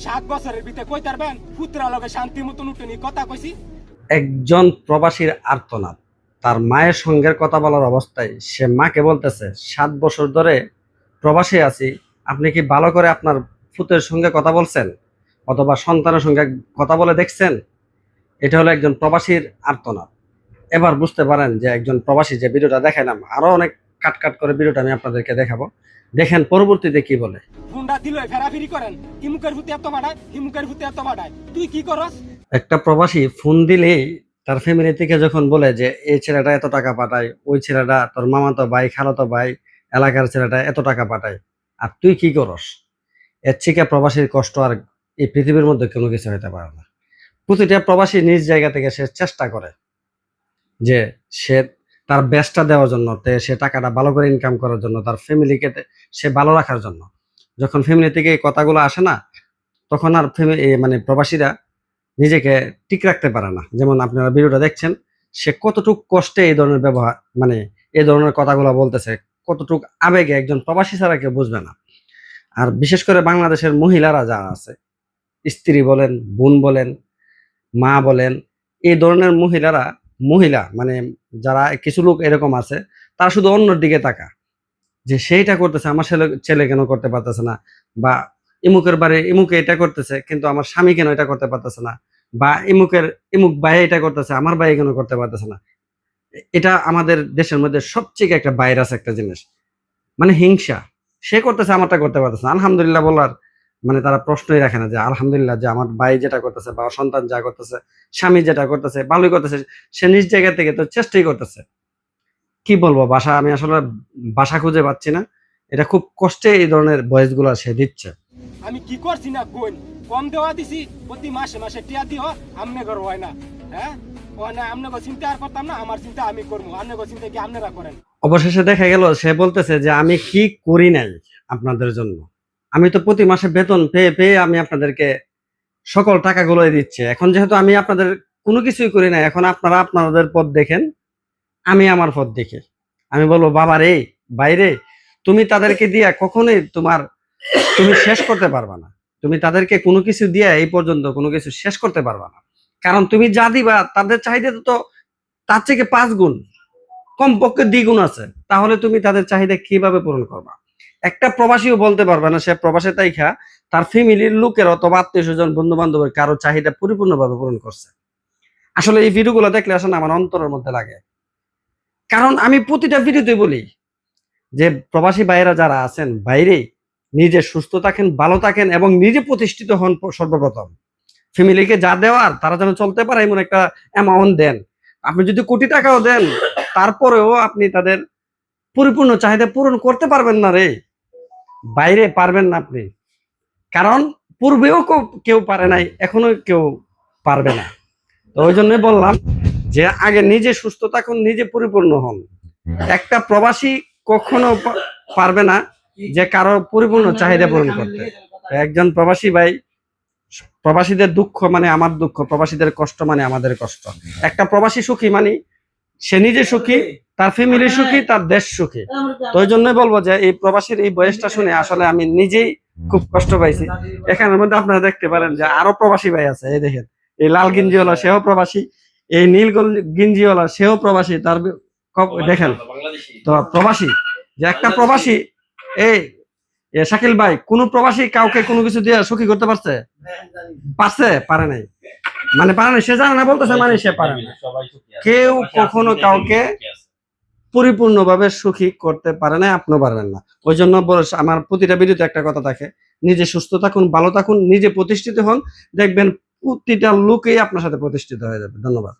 7 বছরের ভিতরে কই তারবেন পুত্রা লগে শান্তি মতন উঠেনি কথা কইছি। একজন প্রবাসীর আর্তনাদ, তার মায়ের সঙ্গের কথা বলার অবস্থায় সে মাকে বলতেছে 7 বছর ধরে প্রবাসী আছি, আপনি কি ভালো করে আপনার পুত্রের সঙ্গে কথা বলছেন অথবা সন্তানের সঙ্গে কথা বলে দেখছেন? এটা হলো একজন প্রবাসীর আর্তনাদ। এবার বুঝতে পারেন যে একজন প্রবাসী, যে ভিডিওটা দেখালাম, আরো অনেক কাট কাট করে ভিডিওটা আমি আপনাদেরকে দেখাবো, দেখেন পরবর্তীতে কি বলে। ফোনটা দিল ফেরাফিরি করেন, হিমুকের ভূতে এত বাড়ায়, হিমুকের ভূতে এত বাড়ায়, তুই কি করস? একটা প্রবাসী ফোন দিলেই তার ফ্যামিলি থেকে যখন বলে যে এই ছেলেটা এত টাকা পাঠায়, ওই ছেলেটা তোর মামাতো ভাই, খালাতো ভাই, এলাকার ছেলেটা এত টাকা পাঠায়, আর তুই কি করস? এর থেকে প্রবাসীর কষ্ট আর এই পৃথিবীর মধ্যে কোনো কিছু হতে পারে না। প্রতিটা প্রবাসী নিজ জায়গা থেকে সে চেষ্টা করে যে সে তার বেস্টটা দেওয়ার জন্য, সে টাকাটা ভালো করে ইনকাম করার জন্য, তার ফ্যামিলিকে সে ভালো রাখার জন্য। যখন ফ্যামিলি থেকে এই কথাগুলো আসে না, তখন আর মানে প্রবাসীরা নিজেকে ঠিক রাখতে পারে না। যেমন আপনারা ভিডিওটা দেখছেন, সে কতটুকু কষ্টে এই ধরনের ব্যবহার, মানে এই ধরনের কথাগুলো বলতেছে, কতটুকু আবেগে একজন প্রবাসী ছাড়া কেউ বুঝবে না। আর বিশেষ করে বাংলাদেশের মহিলারা যারা আছে, স্ত্রী বলেন, বোন বলেন, মা বলেন, এই ধরনের মহিলা মানে যারা কিছু লোক এরকম আছে, তারা শুধু অন্যের দিকে তাকা যে সেইটা করতেছে, আমার ছেলে কেন করতে পারতেছে না, বা ইমুকের বাড়ি ইমুকে এটা করতেছে কিন্তু আমার স্বামী কেন এটা করতে পারতেছে না, বা ইমুক ভাই এটা করতেছে, আমার ভাই কেন করতে পারতেছে না। এটা আমাদের দেশের মধ্যে সবচেয়ে একটা ভাইরাস একটা জিনিস, মানে হিংসা। সে করতেছে, আমারটা করতে পারতেছে না, আলহামদুলিল্লাহ বলার মানে তারা প্রশ্নই রাখে না যে আলহামদুলিল্লাহ যে আমার ভাই যেটা করতেছে বা সন্তান যা করতেছে, স্বামী যেটা করতেছে ভালোই করতেছে, সে নিজ জায়গা থেকে তো চেষ্টাই করতেছে। কি বলবো, আমি আসলে ভাষা খুঁজে পাচ্ছি না। এটা খুব কষ্টে এই ধরনের ভয়েস গুলো সে দিচ্ছে। আমি কি করছি না কোন কম দেওয়া দিছি, প্রতি মাসে মাসে টিয়া দিও, আমনে ঘর হয় না। হ্যাঁ ও না, আমনে গো চিন্তা আর করতাম না, আমার চিন্তা আমি করবো, আমনে গো চিন্তা কি আপনারা করেন। অবশেষে দেখা গেল সে বলতেছে যে আমি কি করি নাই আপনাদের জন্য, আমি তো প্রতি মাসে বেতন পেয়ে পেয়ে আমি আপনাদেরকে সকল টাকাগুলোই দিচ্ছি। এখন যেহেতু আমি আপনাদের কোনো কিছুই করি নাই, এখন আপনারা আপনাদের পথ দেখেন, আমি আমার পথ দেখি। আমি বলবো বাবা রে, বাইরে তুমি তাদেরকে দিয়া কখনোই তুমি শেষ করতে পারবা না। তুমি তাদেরকে কোনো কিছু দিয়া এই পর্যন্ত কোনো কিছু শেষ করতে পারবা না, কারণ তুমি যা দিবা তাদের চাহিদা তো তার থেকে 5 গুণ, কমপক্ষে দ্বিগুণ আছে। তাহলে তুমি তাদের চাহিদা কিভাবে পূরণ করবা? একটা প্রবাসীও বলতে পারবে না সে প্রবাসে তাইখা তার ফ্যামিলির লোকের অথবা আত্মীয় স্বজন, বন্ধু বান্ধবের কারো চাহিদা পরিপূর্ণভাবে পূরণ করছে। আসলে এই ভিডিওগুলো দেখলে আসলে আমার অন্তরের মধ্যে লাগে, কারণ আমি প্রতিটা ভিডিওতে বলি যে প্রবাসী ভাইয়েরা যারা আছেন বাইরে, নিজে সুস্থ থাকেন, ভালো থাকেন এবং নিজে প্রতিষ্ঠিত হন। সর্বপ্রথম ফ্যামিলিকে যা দেওয়ার তারা যেন চলতে পারে এমন একটা অ্যামাউন্ট দেন। আপনি যদি কোটি টাকাও দেন, তারপরেও আপনি তাদের পরিপূর্ণ চাহিদা পূরণ করতে পারবেন না রে, বাইরে পারবেন না আপনি। কারণ পূর্বেও কেউ পারে নাই, এখনো কেউ পারবে না। তো ওই জন্যই বললাম যে আগে নিজে সুস্থ থাকুন, নিজে পরিপূর্ণ হন। একটা প্রবাসী কখনো পারবে না যে কারো পরিপূর্ণ চাহিদা পূরণ করতে। একজন প্রবাসী ভাই, প্রবাসীদের দুঃখ মানে আমার দুঃখ, প্রবাসীদের কষ্ট মানে আমাদের কষ্ট। একটা প্রবাসী সুখী মানে সে নিজে সুখী, তার ফ্যামিলি সুখী, তার দেশ সুখী। তো ওই জন্যই বলবো যে এই প্রবাসীর এই বয়সটা শুনে আসলে আমি নিজেই খুব কষ্ট পাইছি। এখানের মধ্যে আপনারা দেখতে পারেন যে আরো প্রবাসী ভাই আছে, এই দেখেন, এই লাল গিঞ্জিওয়ালা সেও প্রবাসী, এই নীল গিঞ্জিওয়ালা সেও প্রবাসী। তার দেখেন তো প্রবাসী, যে একটা প্রবাসী, এই শাকিল ভাই, কোন প্রবাসী কাউকে কোনো কিছু দিয়ে সুখী করতে পারছে? পারে নাই, মানে পারে না, সে জানে না বলতেছে, মানে সে পারে না। কেউ কখনো কাউকে পরিপূর্ণভাবে সুখী করতে পারে না, আপনিও পারবেন না। ওই জন্য আমার প্রতিটা ভিডিওতে একটা কথা থাকে, নিজে সুস্থ থাকুন, ভালো থাকুন, নিজে প্রতিষ্ঠিত হন, দেখবেন প্রতিটা লোকেই আপনার সাথে প্রতিষ্ঠিত হয়ে যাবে। ধন্যবাদ।